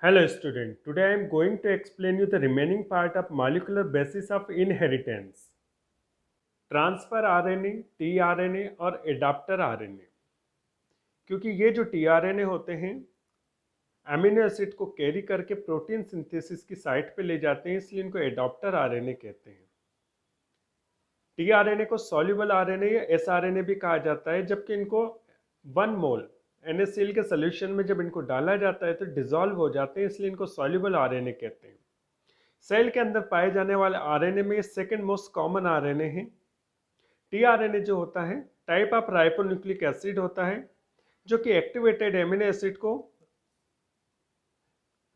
Hello student, today I am going to explain you the remaining part of molecular basis of inheritance, transfer RNA, tRNA और adapter RNA. क्योंकि ये जो tRNA होते हैं amino acid को carry करके protein synthesis की site पे ले जाते हैं, इसलिए इनको एडाप्टर आरएनए कहते हैं। टीआरएनए को सॉल्युबल आरएनए या एसआरएनए भी कहा जाता है, जबकि इनको 1 मोल NaCl के सोल्यूशन में जब इनको डाला जाता है तो डिसॉल्व हो जाते हैं, इसलिए इनको सॉल्युबल आरएनए कहते हैं। सेल के अंदर पाए जाने वाले आरएनए में सेकंड मोस्ट कॉमन आरएनए है। टीआरएनए जो होता है टाइप ऑफ राइबोन्यूक्लिक एसिड होता है, जो कि एक्टिवेटेड एमिनो एसिड को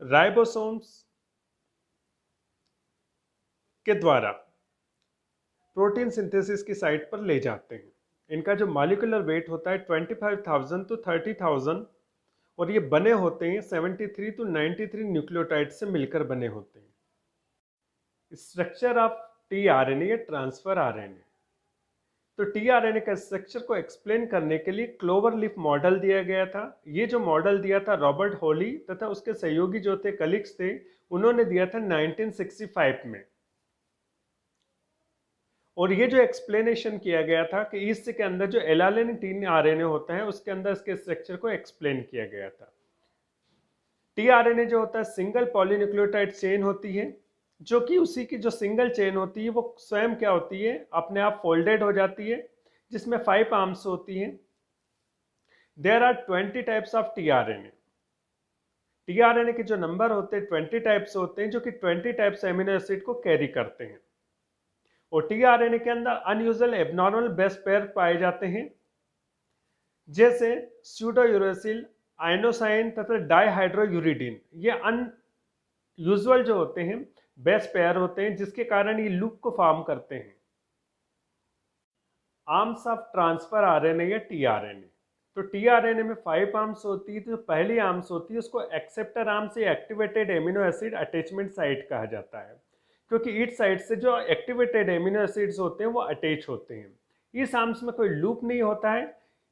राइबोसोम्स के द्वारा प्रोटीन सिंथेसिस की साइट पर ले जाते हैं। इनका जो मॉलिक्यूलर वेट होता है 25,000 to 30,000 और ये बने होते हैं 73 to 93 न्यूक्लियोटाइड से मिलकर बने होते हैं। स्ट्रक्चर ऑफ टीआरएनए या ट्रांसफर आरएनए। तो टीआरएनए का स्ट्रक्चर को एक्सप्लेन करने के लिए क्लोवर लीफ मॉडल दिया गया था। ये जो मॉडल दिया था रॉबर्ट हॉली तथा उसके सहयोगी जो थे कलीग्स थे, उन्होंने दिया था 1965 में। और ये जो एक्सप्लेनेशन किया गया था कि ईस्ट के अंदर जो एलानिन आरएनए होता है उसके अंदर इसके स्ट्रक्चर को एक्सप्लेन किया गया था। टीआरएनए जो होता है सिंगल पॉलीन्यूक्लियोटाइड चेन होती है, जो कि उसी की जो सिंगल चेन होती है वो स्वयं क्या होती है, अपने आप फोल्डेड हो जाती है, जिसमें 5 आर्म्स होती हैं। There are 20 types of tRNA. TRNA के जो नंबर होते हैं 20 टाइप्स होते हैं, जो कि 20 टाइप्स एमिनो एसिड को कैरी करते हैं। और टीआरएनए के अंदर अनयूजुअल एबनॉर्मल बेस पेयर पाए जाते हैं, जैसे स्यूडोयूरेसिल, आइनोसाइन तथा डाइहाइड्रोयूरिडीन। ये अनयूजुअल जो होते हैं बेस पेयर होते हैं, जिसके कारण ये लूप को फॉर्म करते हैं। आर्म्स ऑफ ट्रांसफर आरएनए या टीआरएनए। तो टीआरएनए में 5 आर्म्स होती है। तो जो पहली आर्म्स होती है उसको एक्सेप्टर आर्म्स या activated amino acid attachment site कहा जाता है, क्योंकि ईच साइड से जो एक्टिवेटेड एमिनो एसिड्स होते हैं वो अटैच होते हैं। इस आर्म्स में कोई लूप नहीं होता है,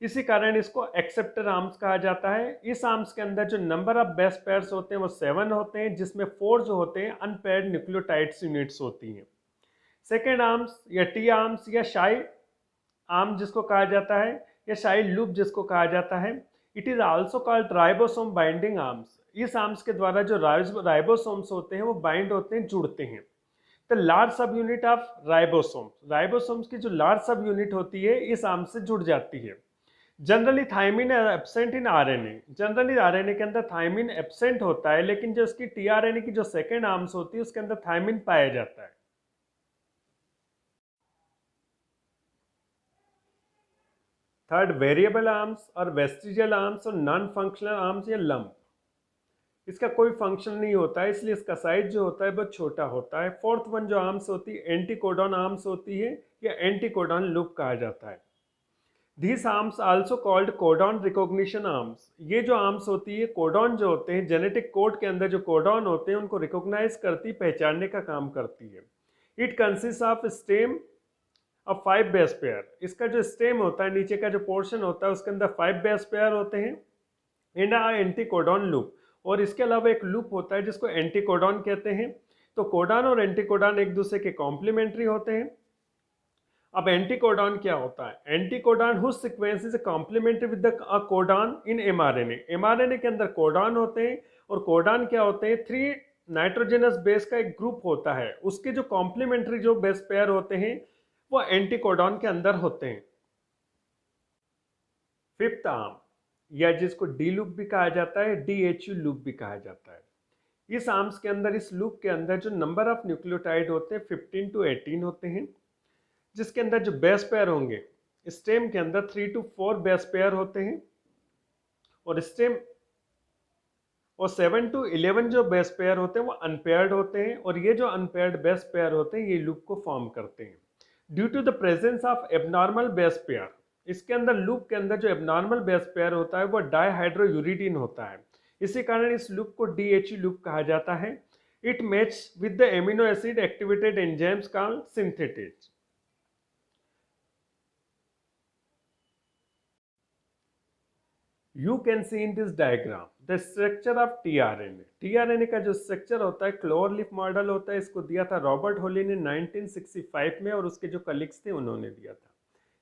इसी कारण इसको एक्सेप्टर आर्म्स कहा जाता है। इस आर्म्स के अंदर जो नंबर ऑफ बेस पेयर्स होते हैं वो 7 होते हैं, जिसमें 4 जो होते हैं अनपेयर्ड न्यूक्लियोटाइड्स यूनिट्स होती हैं। सेकेंड आर्म्स या टी आर्म्स या शाई आर्म जिसको कहा जाता है, या शाई लूप जिसको कहा जाता है, it is also called ribosome binding arms. इस आर्म्स के द्वारा जो राइबोसोम्स होते हैं वो बाइंड होते हैं, जुड़ते हैं। द लार्ज सब यूनिट ऑफ राइबोसोम्स की जो लार्ज सब यूनिट होती है इस आर्म से जुड़ जाती है। Generally thymine absent in RNA. Generally RNA के अंदर थायमिन एब्सेंट होता है, लेकिन जो उसकी टीआरएनए की जो सेकेंड आर्म्स होती है उसके अंदर थायमिन पाया जाता है। थर्ड, वेरिएबल आर्म्स और वेस्टिजियल आर्म्स और नॉन फंक्शनल आर्म्स या लंप। इसका कोई फंक्शन नहीं होता है, इसलिए इसका साइज जो होता है बहुत छोटा होता है। फोर्थ वन जो आर्म्स होती है एंटीकोडॉन आर्म्स होती है, या एंटीकोडॉन लूप कहा जाता है। These arms also called codon recognition arms. ये जो आर्म्स होती है, कोडॉन जो होते हैं, जेनेटिक कोड के अंदर जो कोडॉन होते हैं उनको रिकॉग्नाइज करती, पहचानने का काम करती है। It consist of stem of 5 base pair. इसका जो स्टेम होता है, नीचे का जो पोर्शन होता है, उसके अंदर 5 बेस पेयर होते हैं एंड एंटीकोडॉन लूप। और इसके अलावा एक लूप होता है जिसको एंटीकोडॉन कहते हैं। तो कोडॉन और एंटीकोडॉन एक दूसरे के कॉम्प्लीमेंट्री होते हैं। अब एंटीकोडॉन क्या होता है? Anticodon whose sequence is complementary with the codon in mRNA. MRNA के अंदर कोडॉन होते हैं, और कोडॉन क्या होते हैं? 3 नाइट्रोजनस बेस का एक ग्रुप होता है, उसके जो कॉम्प्लीमेंट्री जो बेस पेयर होते हैं वो एंटीकोडॉन के अंदर होते हैं। फिफ्थ आर्म, या जिसको डी लूप भी कहा जाता है, डीएचयू लूप भी कहा जाता है। इस आर्म्स के अंदर, इस लूप के अंदर जो नंबर ऑफ न्यूक्लियोटाइड होते हैं 15 to 18 होते हैं, जिसके अंदर जो बेस पेयर होंगे, स्टेम के अंदर 3 to 4 बेस पेयर होते हैं, और स्टेम और 7 to 11 जो बेस पेयर होते हैं वो अनपेयर्ड होते हैं। और ये जो अनपेयर्ड बेस पेयर होते हैं ये लूप को फॉर्म करते हैं। Due to the presence of abnormal base pair, इसके अंदर लूप के अंदर जो एबनॉर्मल बेस पेयर होता है वो डाइहाइड्रोयूरिडीन होता है, इसी कारण इस लूप को डीएचयू लूप कहा जाता है। It match with the amino acid activated enzymes called synthetase. You can see in this diagram the structure of tRNA. TRNA का जो स्ट्रक्चर होता है क्लोर लीफ मॉडल होता है, इसको दिया था रॉबर्ट होली ने 1965 में, और उसके जो कलीग्स थे उन्होंने दिया था।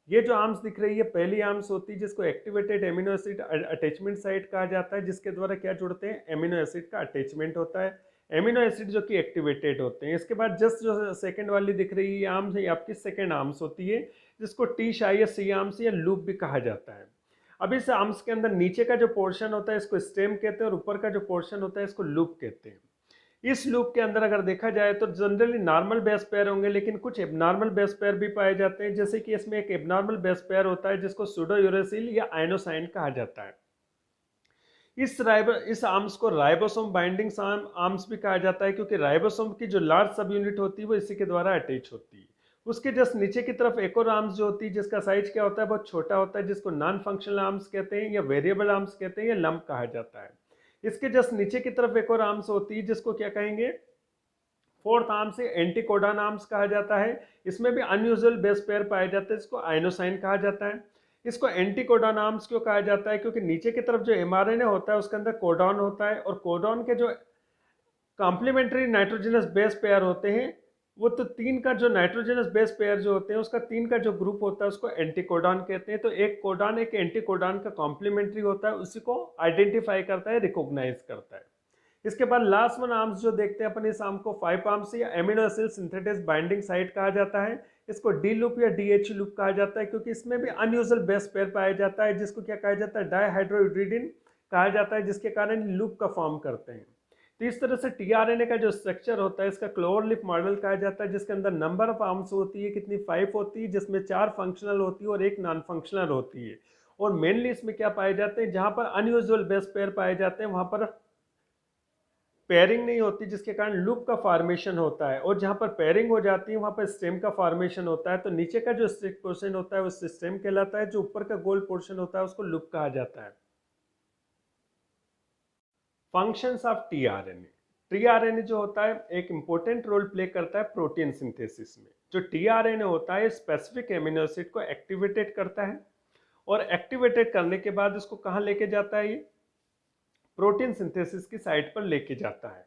ये जो आर्म्स दिख रही है पहली आर्म्स होती है जिसको activated amino acid attachment site कहा जाता है, जिसके द्वारा क्या जुड़ते हैं, एमिनो एसिड का अटैचमेंट होता है, एमिनो एसिड जो कि एक्टिवेटेड होते हैं। इसके बाद जस्ट जो सेकंड वाली दिख रही है आर्म्स, ये आपकी सेकंड आर्म्स होती है, जिसको टी शाई या सी आर्म्स या लूप भी कहा जाता है। अब इस आर्म्स के अंदर नीचे का जो पोर्शन होता है इसको स्टेम कहते हैं, और ऊपर का जो पोर्शन होता है इसको लूप कहते हैं। इस लूप के अंदर अगर देखा जाए तो जनरली नॉर्मल बेस पेयर होंगे, लेकिन कुछ एबनॉर्मल बेस पेयर भी पाए जाते हैं, जैसे कि इसमें एक एबनॉर्मल बेस पेयर होता है जिसको सूडोयूरेसिल या आइनोसाइन कहा जाता है। इस आर्म्स को राइबोसोम बाइंडिंग आर्म्स भी कहा जाता है, क्योंकि राइबोसोम की जो लार्ज सब यूनिट होती है वो इसी के द्वारा अटैच होती है। उसके जस्ट नीचे की तरफ एक और आर्म्स जो होती है जिसका साइज क्या होता है, बहुत छोटा होता है, जिसको नॉन फंक्शनल आर्म्स कहते हैं या वेरिएबल आर्म्स कहते हैं या लंप कहा जाता है। इसके जस्ट नीचे की तरफ एक और आर्म्स होती है जिसको क्या कहेंगे, फोर्थ आर्म से एंटीकोडॉन आर्म्स कहा जाता है। इसमें भी अनयूजुअल बेस पेयर पाए जाते हैं, इसको आइनोसाइन कहा जाता है। इसको एंटीकोडॉन आर्म्स क्यों कहा जाता है, क्योंकि नीचे की तरफ जो एमआरएनए होता है उसके अंदर कोडॉन होता है, और कोडॉन के जो कॉम्प्लीमेंट्री नाइट्रोजनस बेस पेयर होते हैं वो तो तीन का जो नाइट्रोजनस बेस पेयर जो होते हैं उसका तीन का जो ग्रुप होता है उसको एंटीकोडॉन कहते हैं। तो एक कोडॉन एक एंटीकोडॉन का कॉम्प्लीमेंट्री होता है, उसी को आइडेंटिफाई करता है, रिकॉग्नाइज करता है। इसके बाद लास्ट वन आर्म्स जो देखते हैं अपन, इस आर्म को 5 आर्म्स या amino acid synthetic binding site कहा जाता है। इसको डी लूप या डीएच लूप कहा जाता है, क्योंकि इसमें भी अनयूजुअल बेस पेयर पाया जाता है, जिसको क्या कहा जाता है, डाईहाइड्रोइड्रिडिन कहा जाता है, जिसके कारण लूप का फॉर्म करते हैं। तो इस तरह से टीआरएनए का जो स्ट्रक्चर होता है इसका क्लोवर लीफ मॉडल कहा जाता है, जिसके अंदर नंबर ऑफ आर्म्स होती है कितनी, 5 होती है, जिसमें 4 फंक्शनल होती है और 1 नॉन फंक्शनल होती है। और मेनली इसमें क्या पाए जाते हैं, जहां पर अनयूजुअल बेस पेयर पाए जाते हैं वहां पर पेयरिंग नहीं होती, जिसके कारण लूप का फॉर्मेशन होता है, और जहां पर पेयरिंग हो जाती है वहां पर स्टेम का फॉर्मेशन होता है। तो नीचे का जो स्टिक पोर्शन होता है वो स्टेम कहलाता है, जो ऊपर का गोल पोर्शन होता है उसको लूप कहा जाता है। Functions of tRNA. टीआरएनए जो होता है एक इंपॉर्टेंट रोल प्ले करता है प्रोटीन सिंथेसिस में। जो टीआरएनए होता है स्पेसिफिक एमिनो एसिड को एक्टिवेटेड करता है, और एक्टिवेटेड करने के बाद इसको कहाँ लेके जाता है, ये प्रोटीन सिंथेसिस की साइट पर लेके जाता है।